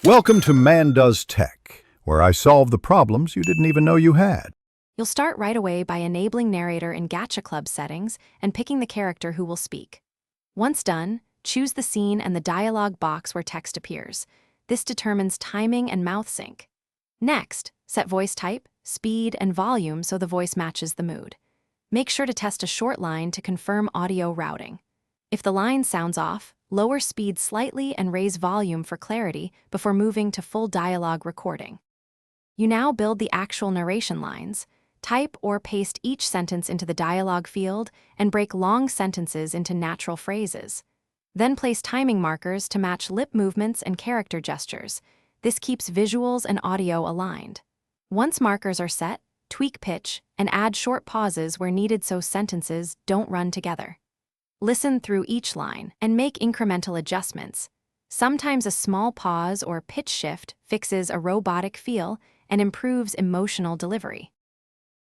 Welcome to Man Does Tech, where I solve the problems you didn't even know you had. You'll start right away by enabling narrator in Gacha Club settings and picking the character who will speak. Once done, choose the scene and the dialog box where text appears. This determines timing and mouth sync. Next, set voice type, speed, and volume so the voice matches the mood. Make sure to test a short line to confirm audio routing. If the line sounds off, lower speed slightly and raise volume for clarity before moving to full dialogue recording. You now build the actual narration lines. Type or paste each sentence into the dialogue field and break long sentences into natural phrases. Then place timing markers to match lip movements and character gestures. This keeps visuals and audio aligned. Once markers are set, tweak pitch and add short pauses where needed so sentences don't run together. Listen through each line and make incremental adjustments. Sometimes a small pause or pitch shift fixes a robotic feel and improves emotional delivery.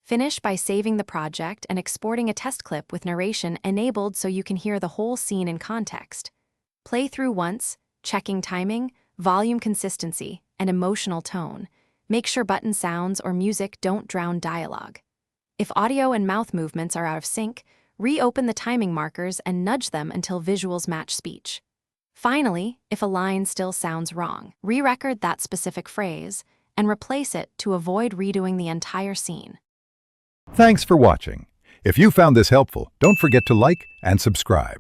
Finish by saving the project and exporting a test clip with narration enabled so you can hear the whole scene in context. Play through once, checking timing, volume consistency, and emotional tone. Make sure button sounds or music don't drown dialogue. If audio and mouth movements are out of sync, reopen the timing markers and nudge them until visuals match speech. Finally, if a line still sounds wrong, re-record that specific phrase and replace it to avoid redoing the entire scene. Thanks for watching. If you found this helpful, don't forget to like and subscribe.